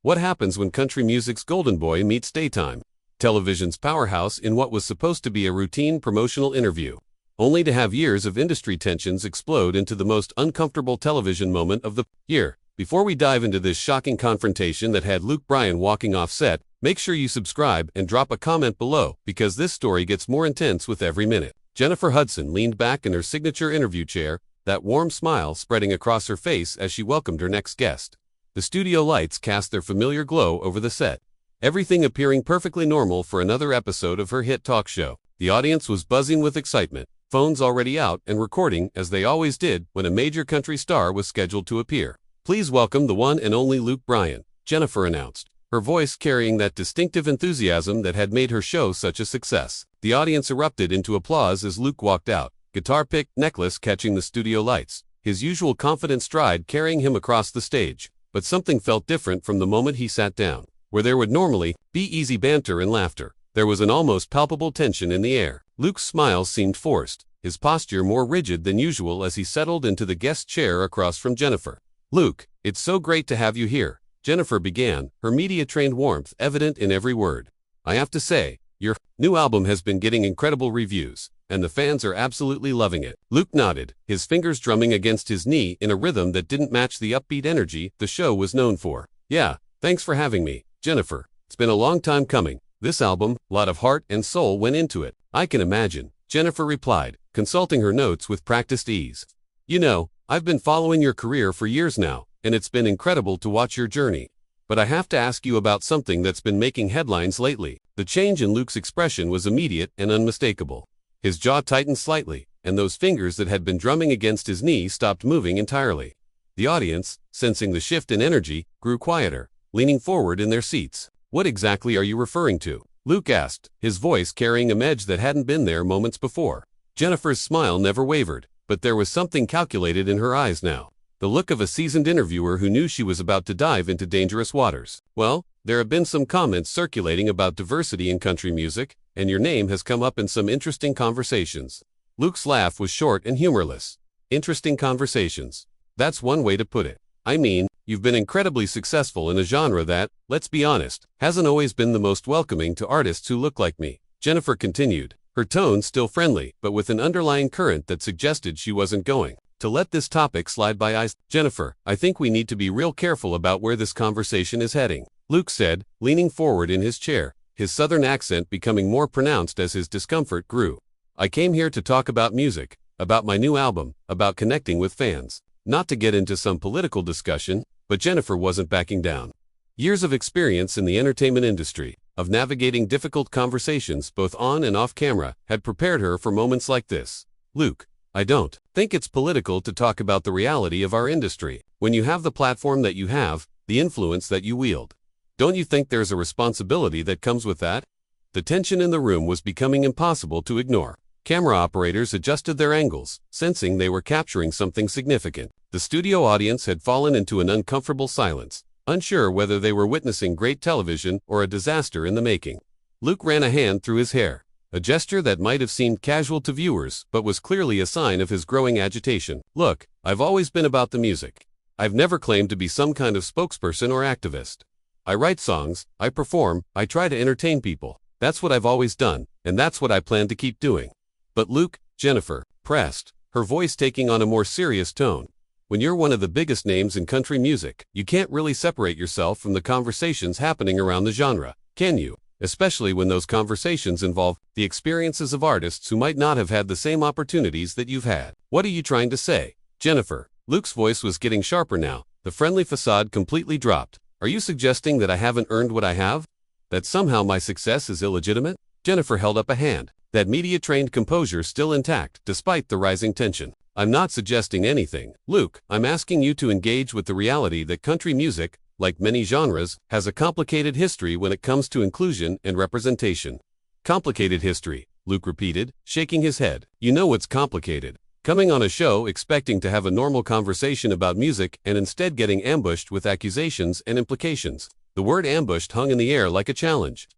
What happens when country music's golden boy meets daytime television's powerhouse in what was supposed to be a routine promotional interview, only to have years of industry tensions explode into the most uncomfortable television moment of the year? Before we dive into this shocking confrontation that had Luke Bryan walking off set, make sure you subscribe and drop a comment below, because this story gets more intense with every minute. Jennifer Hudson leaned back in her signature interview chair, that warm smile spreading across her face as she welcomed her next guest. The studio lights cast their familiar glow over the set, everything appearing perfectly normal for another episode of her hit talk show. The audience was buzzing with excitement, phones already out and recording as they always did when a major country star was scheduled to appear. "Please welcome the one and only Luke Bryan," Jennifer announced, her voice carrying that distinctive enthusiasm that had made her show such a success. The audience erupted into applause as Luke walked out, guitar pick, necklace catching the studio lights, his usual confident stride carrying him across the stage. But something felt different from the moment he sat down. Where there would normally be easy banter and laughter, there was an almost palpable tension in the air. Luke's smile seemed forced, his posture more rigid than usual as he settled into the guest chair across from Jennifer. "Luke, it's so great to have you here," Jennifer began, her media-trained warmth evident in every word. "I have to say, your new album has been getting incredible reviews, and the fans are absolutely loving it." Luke nodded, his fingers drumming against his knee in a rhythm that didn't match the upbeat energy the show was known for. "Yeah, thanks for having me, Jennifer. It's been a long time coming. This album, a lot of heart and soul went into it." "I can imagine," Jennifer replied, consulting her notes with practiced ease. "You know, I've been following your career for years now, and it's been incredible to watch your journey. But I have to ask you about something that's been making headlines lately." The change in Luke's expression was immediate and unmistakable. His jaw tightened slightly, and those fingers that had been drumming against his knee stopped moving entirely. The audience, sensing the shift in energy, grew quieter, leaning forward in their seats. "What exactly are you referring to?" Luke asked, his voice carrying a edge that hadn't been there moments before. Jennifer's smile never wavered, but there was something calculated in her eyes now, the look of a seasoned interviewer who knew she was about to dive into dangerous waters. "Well, there have been some comments circulating about diversity in country music, and your name has come up in some interesting conversations." Luke's laugh was short and humorless. "Interesting conversations. That's one way to put it. I mean, you've been incredibly successful in a genre that, let's be honest, hasn't always been the most welcoming to artists who look like me," Jennifer continued, her tone still friendly, but with an underlying current that suggested she wasn't going to let this topic slide by. "Jennifer, I think we need to be real careful about where this conversation is heading," Luke said, leaning forward in his chair, his southern accent becoming more pronounced as his discomfort grew. "I came here to talk about music, about my new album, about connecting with fans. Not to get into some political discussion," but Jennifer wasn't backing down. Years of experience in the entertainment industry, of navigating difficult conversations both on and off camera, had prepared her for moments like this. "Luke, I don't think it's political to talk about the reality of our industry. When you have the platform that you have, the influence that you wield, don't you think there's a responsibility that comes with that?" The tension in the room was becoming impossible to ignore. Camera operators adjusted their angles, sensing they were capturing something significant. The studio audience had fallen into an uncomfortable silence, unsure whether they were witnessing great television or a disaster in the making. Luke ran a hand through his hair, a gesture that might have seemed casual to viewers but was clearly a sign of his growing agitation. "Look, I've always been about the music. I've never claimed to be some kind of spokesperson or activist. I write songs, I perform, I try to entertain people. That's what I've always done, and that's what I plan to keep doing." "But Luke," Jennifer pressed, her voice taking on a more serious tone, "when you're one of the biggest names in country music, you can't really separate yourself from the conversations happening around the genre, can you? Especially when those conversations involve the experiences of artists who might not have had the same opportunities that you've had. What are you trying to say?" "Jennifer," Luke's voice was getting sharper now, the friendly facade completely dropped. "Are you suggesting that I haven't earned what I have? That somehow my success is illegitimate?" Jennifer held up a hand, that media-trained composure still intact despite the rising tension. "I'm not suggesting anything, Luke. I'm asking you to engage with the reality that country music, like many genres, has a complicated history when it comes to inclusion and representation." "Complicated history," Luke repeated, shaking his head. "You know what's complicated? Coming on a show expecting to have a normal conversation about music and instead getting ambushed with accusations and implications." The word ambushed hung in the air like a challenge.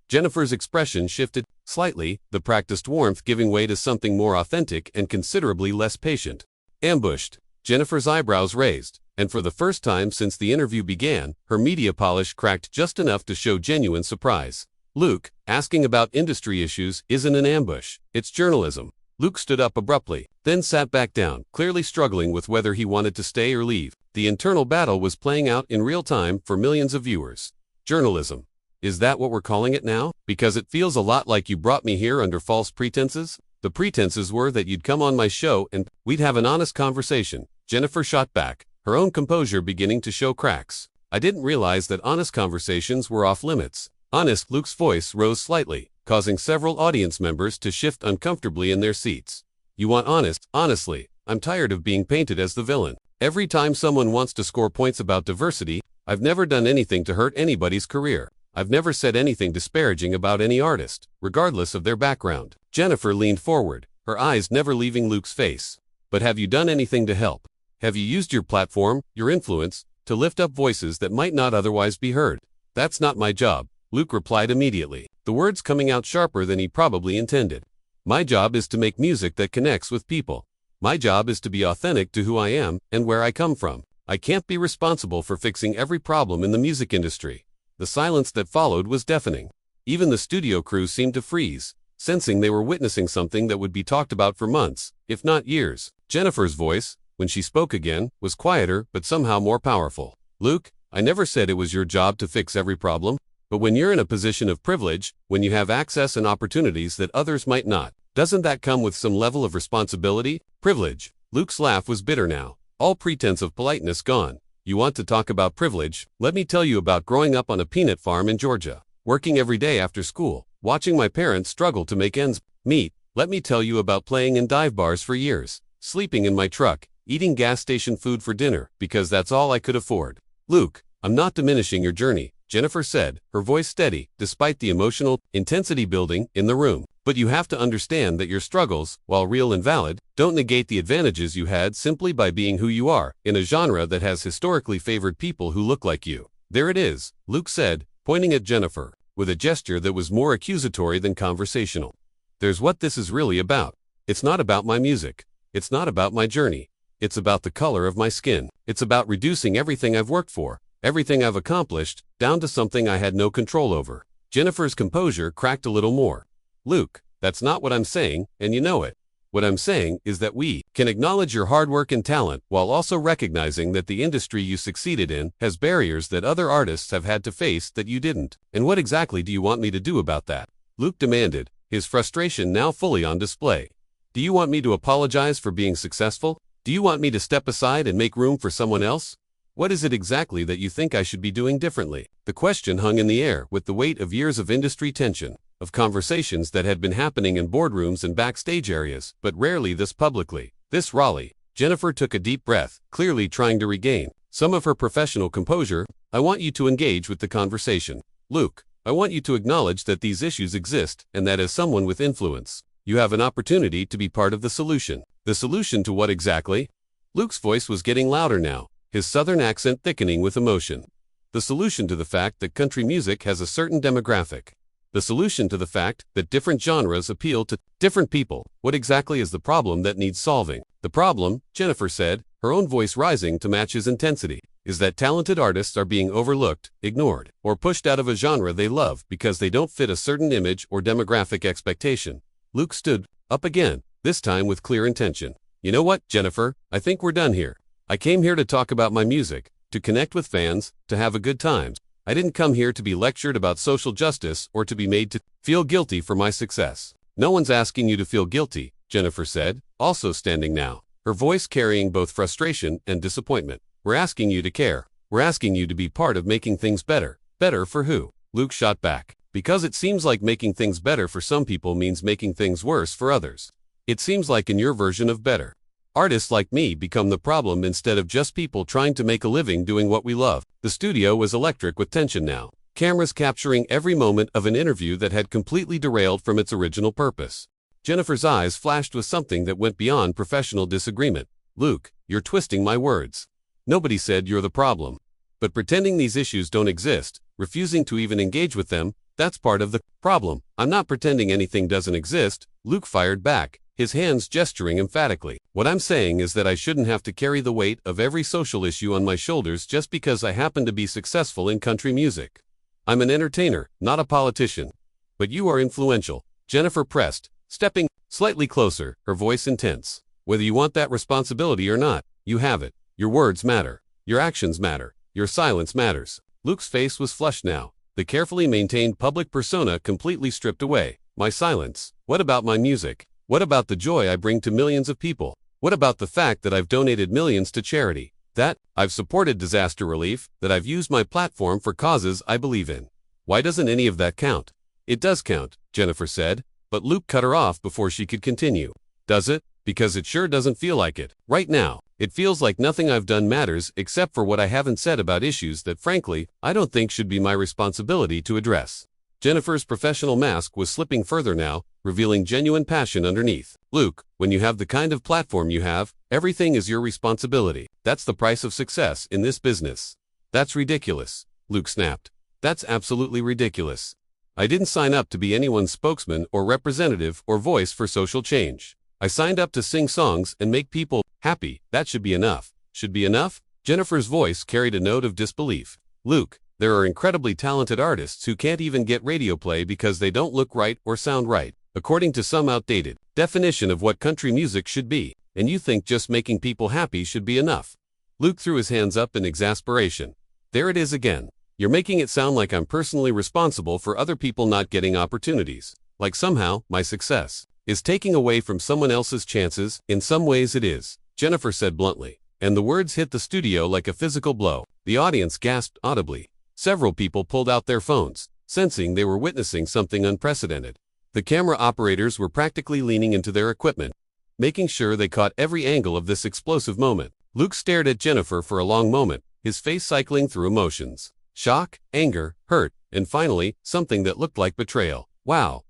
Jennifer's expression shifted slightly, the practiced warmth giving way to something more authentic and considerably less patient. "Ambushed," Jennifer's eyebrows raised, and for the first time since the interview began, her media polish cracked just enough to show genuine surprise. Luke, asking about industry issues isn't an ambush, it's journalism. Luke stood up abruptly, then sat back down, clearly struggling with whether he wanted to stay or leave. The internal battle was playing out in real time for millions of viewers. Journalism. Is that what we're calling it now? Because it feels a lot like you brought me here under false pretenses. The pretenses were that you'd come on my show and we'd have an honest conversation. Jennifer shot back, her own composure beginning to show cracks. I didn't realize that honest conversations were off limits. Honest. Luke's voice rose slightly, causing several audience members to shift uncomfortably in their seats. You want honest? Honestly, I'm tired of being painted as the villain. Every time someone wants to score points about diversity, I've never done anything to hurt anybody's career. I've never said anything disparaging about any artist, regardless of their background. Jennifer leaned forward, her eyes never leaving Luke's face. But have you done anything to help? Have you used your platform, your influence, to lift up voices that might not otherwise be heard? That's not my job, Luke replied immediately, the words coming out sharper than he probably intended. My job is to make music that connects with people. My job is to be authentic to who I am and where I come from. I can't be responsible for fixing every problem in the music industry. The silence that followed was deafening. Even the studio crew seemed to freeze, sensing they were witnessing something that would be talked about for months, if not years. Jennifer's voice, when she spoke again, was quieter but somehow more powerful. Luke, I never said it was your job to fix every problem. But when you're in a position of privilege, when you have access and opportunities that others might not, doesn't that come with some level of responsibility? Privilege. Luke's laugh was bitter now, all pretense of politeness gone. You want to talk about privilege? Let me tell you about growing up on a peanut farm in Georgia, working every day after school, watching my parents struggle to make ends meet. Let me tell you about playing in dive bars for years, sleeping in my truck, eating gas station food for dinner, because that's all I could afford. Luke, I'm not diminishing your journey, Jennifer said, her voice steady, despite the emotional intensity building in the room. But you have to understand that your struggles, while real and valid, don't negate the advantages you had simply by being who you are, in a genre that has historically favored people who look like you. There it is, Luke said, pointing at Jennifer, with a gesture that was more accusatory than conversational. There's what this is really about. It's not about my music. It's not about my journey. It's about the color of my skin. It's about reducing everything I've worked for, everything I've accomplished, down to something I had no control over. Jennifer's composure cracked a little more. Luke, that's not what I'm saying, and you know it. What I'm saying is that we can acknowledge your hard work and talent while also recognizing that the industry you succeeded in has barriers that other artists have had to face that you didn't. And what exactly do you want me to do about that? Luke demanded, his frustration now fully on display. Do you want me to apologize for being successful? Do you want me to step aside and make room for someone else? What is it exactly that you think I should be doing differently? The question hung in the air with the weight of years of industry tension, of conversations that had been happening in boardrooms and backstage areas, but rarely this publicly. This Raleigh. Jennifer took a deep breath, clearly trying to regain some of her professional composure. I want you to engage with the conversation. Luke, I want you to acknowledge that these issues exist and that as someone with influence, you have an opportunity to be part of the solution. The solution to what exactly? Luke's voice was getting louder now, his southern accent thickening with emotion. The solution to the fact that country music has a certain demographic. The solution to the fact that different genres appeal to different people. What exactly is the problem that needs solving? The problem, Jennifer said, her own voice rising to match his intensity, is that talented artists are being overlooked, ignored, or pushed out of a genre they love because they don't fit a certain image or demographic expectation. Luke stood up again, this time with clear intention. You know what, Jennifer? I think we're done here. I came here to talk about my music, to connect with fans, to have a good time. I didn't come here to be lectured about social justice or to be made to feel guilty for my success. No one's asking you to feel guilty, Jennifer said, also standing now, her voice carrying both frustration and disappointment. We're asking you to care. We're asking you to be part of making things better. Better for who? Luke shot back. Because it seems like making things better for some people means making things worse for others. It seems like in your version of better, artists like me become the problem instead of just people trying to make a living doing what we love. The studio was electric with tension now, cameras capturing every moment of an interview that had completely derailed from its original purpose. Jennifer's eyes flashed with something that went beyond professional disagreement. Luke, you're twisting my words. Nobody said you're the problem. But pretending these issues don't exist, refusing to even engage with them, that's part of the problem. I'm not pretending anything doesn't exist, Luke fired back, his hands gesturing emphatically. What I'm saying is that I shouldn't have to carry the weight of every social issue on my shoulders just because I happen to be successful in country music. I'm an entertainer, not a politician. But you are influential, Jennifer pressed, stepping slightly closer, her voice intense. Whether you want that responsibility or not, you have it. Your words matter. Your actions matter. Your silence matters. Luke's face was flushed now, the carefully maintained public persona completely stripped away. My silence. What about my music? What about the joy I bring to millions of people? What about the fact that I've donated millions to charity? That I've supported disaster relief, that I've used my platform for causes I believe in? Why doesn't any of that count? It does count, Jennifer said, but Luke cut her off before she could continue. Does it? Because it sure doesn't feel like it. Right now, it feels like nothing I've done matters except for what I haven't said about issues that frankly, I don't think should be my responsibility to address. Jennifer's professional mask was slipping further now, revealing genuine passion underneath. Luke, when you have the kind of platform you have, everything is your responsibility. That's the price of success in this business. That's ridiculous, Luke snapped. That's absolutely ridiculous. I didn't sign up to be anyone's spokesman or representative or voice for social change. I signed up to sing songs and make people happy. That should be enough. Should be enough? Jennifer's voice carried a note of disbelief. Luke, there are incredibly talented artists who can't even get radio play because they don't look right or sound right, according to some outdated definition of what country music should be, and you think just making people happy should be enough. Luke threw his hands up in exasperation. There it is again. You're making it sound like I'm personally responsible for other people not getting opportunities. Like somehow, my success is taking away from someone else's chances. In some ways it is, Jennifer said bluntly, and the words hit the studio like a physical blow. The audience gasped audibly. Several people pulled out their phones, sensing they were witnessing something unprecedented. The camera operators were practically leaning into their equipment, making sure they caught every angle of this explosive moment. Luke stared at Jennifer for a long moment, his face cycling through emotions. Shock, anger, hurt, and finally, something that looked like betrayal. Wow,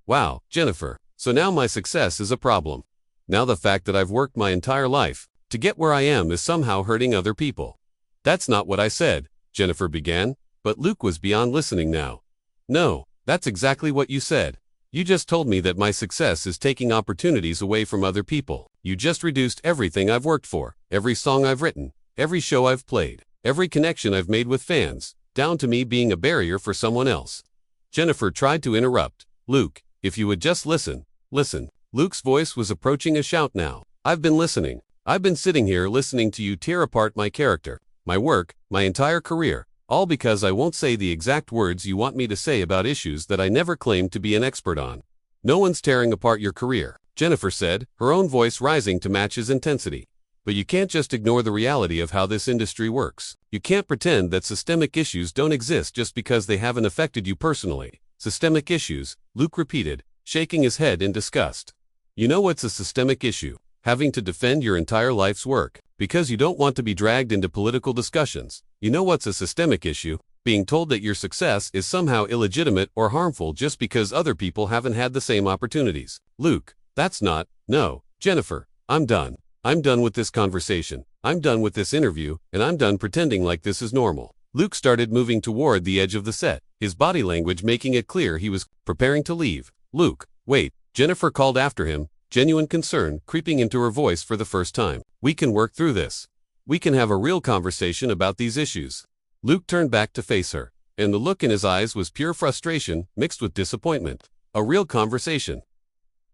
Jennifer. So now my success is a problem. Now the fact that I've worked my entire life to get where I am is somehow hurting other people. That's not what I said, Jennifer began, but Luke was beyond listening now. No, that's exactly what you said. You just told me that my success is taking opportunities away from other people. You just reduced everything I've worked for, every song I've written, every show I've played, every connection I've made with fans, down to me being a barrier for someone else. Jennifer tried to interrupt. Luke, if you would just listen. Listen. Luke's voice was approaching a shout now. I've been listening. I've been sitting here listening to you tear apart my character, my work, my entire career, all because I won't say the exact words you want me to say about issues that I never claimed to be an expert on. No one's tearing apart your career, Jennifer said, her own voice rising to match his intensity. But you can't just ignore the reality of how this industry works. You can't pretend that systemic issues don't exist just because they haven't affected you personally. Systemic issues, Luke repeated, shaking his head in disgust. You know what's a systemic issue? Having to defend your entire life's work, because you don't want to be dragged into political discussions. You know what's a systemic issue? Being told that your success is somehow illegitimate or harmful just because other people haven't had the same opportunities. Luke, that's not, no, Jennifer, I'm done. I'm done with this conversation. I'm done with this interview, and I'm done pretending like this is normal. Luke started moving toward the edge of the set, his body language making it clear he was preparing to leave. Luke, wait, Jennifer called after him, genuine concern creeping into her voice for the first time. We can work through this. We can have a real conversation about these issues. Luke turned back to face her, and the look in his eyes was pure frustration mixed with disappointment. A real conversation.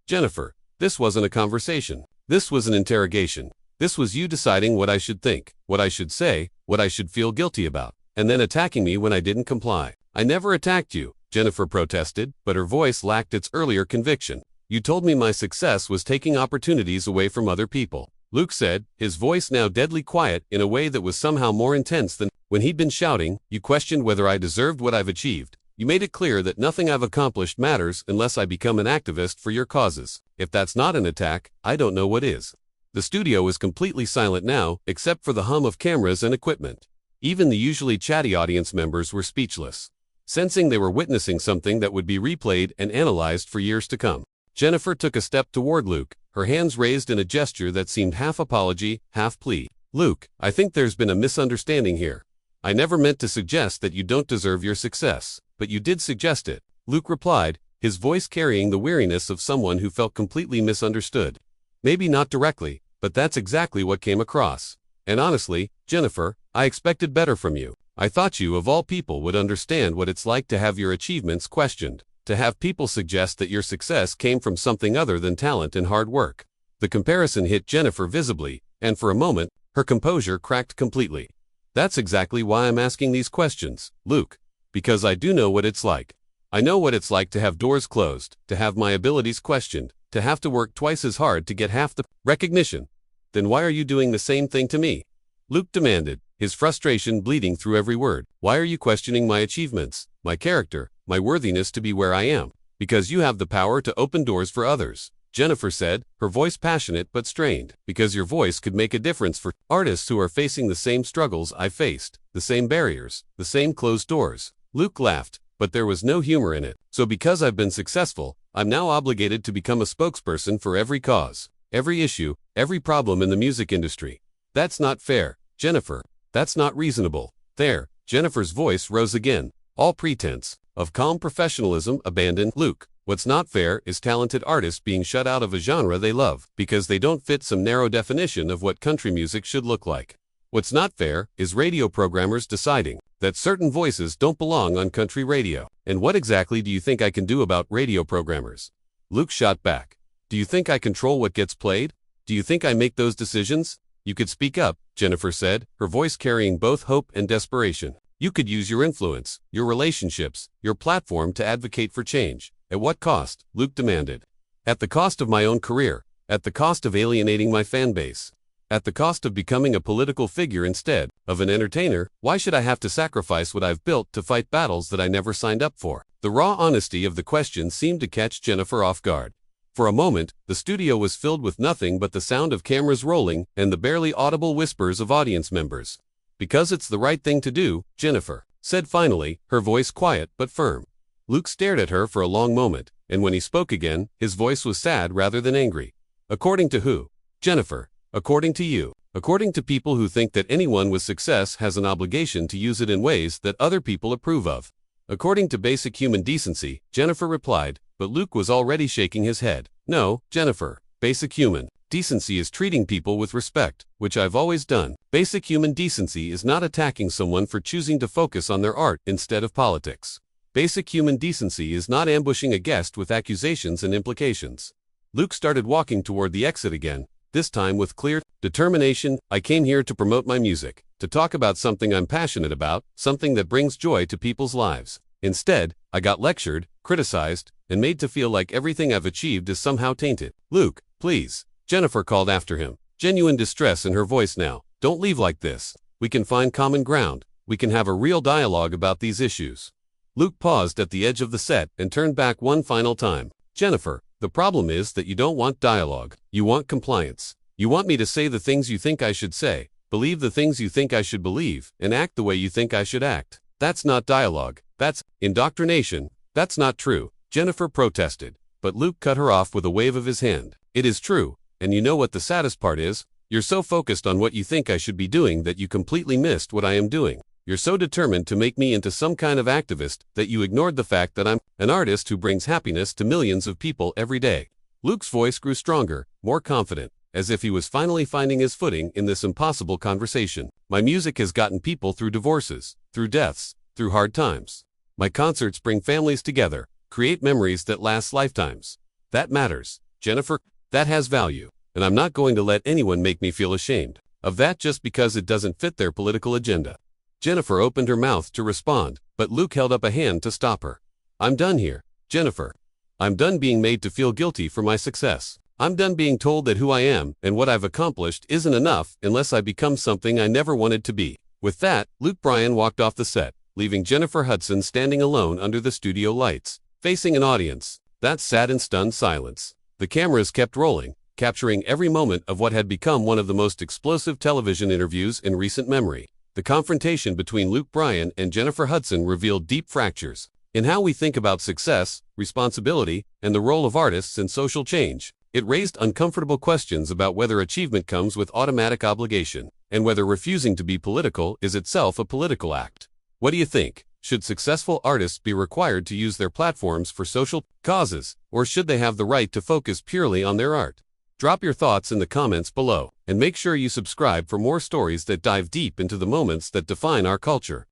Jennifer, this wasn't a conversation. This was an interrogation. This was you deciding what I should think, what I should say, what I should feel guilty about, and then attacking me when I didn't comply. I never attacked you, Jennifer protested, but her voice lacked its earlier conviction. You told me my success was taking opportunities away from other people, Luke said, his voice now deadly quiet in a way that was somehow more intense than when he'd been shouting. You questioned whether I deserved what I've achieved. You made it clear that nothing I've accomplished matters unless I become an activist for your causes. If that's not an attack, I don't know what is. The studio was completely silent now, except for the hum of cameras and equipment. Even the usually chatty audience members were speechless, sensing they were witnessing something that would be replayed and analyzed for years to come. Jennifer took a step toward Luke, her hands raised in a gesture that seemed half apology, half plea. Luke, I think there's been a misunderstanding here. I never meant to suggest that you don't deserve your success, but you did suggest it, Luke replied, his voice carrying the weariness of someone who felt completely misunderstood. Maybe not directly, but that's exactly what came across. And honestly, Jennifer, I expected better from you. I thought you, of all people, would understand what it's like to have your achievements questioned, to have people suggest that your success came from something other than talent and hard work. The comparison hit Jennifer visibly, and for a moment, her composure cracked completely. That's exactly why I'm asking these questions, Luke. Because I do know what it's like. I know what it's like to have doors closed, to have my abilities questioned, to have to work twice as hard to get half the recognition. Then why are you doing the same thing to me? Luke demanded, his frustration bleeding through every word. Why are you questioning my achievements, my character, my worthiness to be where I am? Because you have the power to open doors for others, Jennifer said, her voice passionate but strained. Because your voice could make a difference for artists who are facing the same struggles I faced, the same barriers, the same closed doors. Luke laughed, but there was no humor in it. So because I've been successful, I'm now obligated to become a spokesperson for every cause, every issue, every problem in the music industry. That's not fair, Jennifer. That's not reasonable. There, Jennifer's voice rose again. All pretense of calm professionalism abandoned. Luke, what's not fair is talented artists being shut out of a genre they love because they don't fit some narrow definition of what country music should look like. What's not fair is radio programmers deciding that certain voices don't belong on country radio. And what exactly do you think I can do about radio programmers? Luke shot back. Do you think I control what gets played? Do you think I make those decisions? You could speak up, Jennifer said, her voice carrying both hope and desperation. You could use your influence, your relationships, your platform to advocate for change. At what cost? Luke demanded. At the cost of my own career, at the cost of alienating my fan base, at the cost of becoming a political figure instead of an entertainer. Why should I have to sacrifice what I've built to fight battles that I never signed up for? The raw honesty of the question seemed to catch Jennifer off guard. For a moment, the studio was filled with nothing but the sound of cameras rolling and the barely audible whispers of audience members. Because it's the right thing to do, Jennifer said finally, her voice quiet but firm. Luke stared at her for a long moment, and when he spoke again, his voice was sad rather than angry. According to who? Jennifer. According to you. According to people who think that anyone with success has an obligation to use it in ways that other people approve of. According to basic human decency, Jennifer replied, but Luke was already shaking his head. No, Jennifer. Basic human decency is treating people with respect, which I've always done. Basic human decency is not attacking someone for choosing to focus on their art instead of politics. Basic human decency is not ambushing a guest with accusations and implications. Luke started walking toward the exit again, this time with clear determination. I came here to promote my music, to talk about something I'm passionate about, something that brings joy to people's lives. Instead, I got lectured, criticized, and made to feel like everything I've achieved is somehow tainted. Luke, please, Jennifer called after him, genuine distress in her voice now. Don't leave like this. We can find common ground. We can have a real dialogue about these issues. Luke paused at the edge of the set and turned back one final time. Jennifer, the problem is that you don't want dialogue. You want compliance. You want me to say the things you think I should say, believe the things you think I should believe, and act the way you think I should act. That's not dialogue. That's indoctrination. That's not true, Jennifer protested. But Luke cut her off with a wave of his hand. It is true, and you know what the saddest part is? You're so focused on what you think I should be doing that you completely missed what I am doing. You're so determined to make me into some kind of activist that you ignored the fact that I'm an artist who brings happiness to millions of people every day. Luke's voice grew stronger, more confident, as if he was finally finding his footing in this impossible conversation. My music has gotten people through divorces, through deaths, through hard times. My concerts bring families together, create memories that last lifetimes. That matters, Jennifer. That has value, and I'm not going to let anyone make me feel ashamed of that just because it doesn't fit their political agenda. Jennifer opened her mouth to respond, but Luke held up a hand to stop her. I'm done here, Jennifer. I'm done being made to feel guilty for my success. I'm done being told that who I am and what I've accomplished isn't enough unless I become something I never wanted to be. With that, Luke Bryan walked off the set, leaving Jennifer Hudson standing alone under the studio lights, facing an audience that sat in stunned silence. The cameras kept rolling, capturing every moment of what had become one of the most explosive television interviews in recent memory. The confrontation between Luke Bryan and Jennifer Hudson revealed deep fractures in how we think about success, responsibility, and the role of artists in social change. It raised uncomfortable questions about whether achievement comes with automatic obligation, and whether refusing to be political is itself a political act. What do you think? Should successful artists be required to use their platforms for social causes, or should they have the right to focus purely on their art? Drop your thoughts in the comments below, and make sure you subscribe for more stories that dive deep into the moments that define our culture.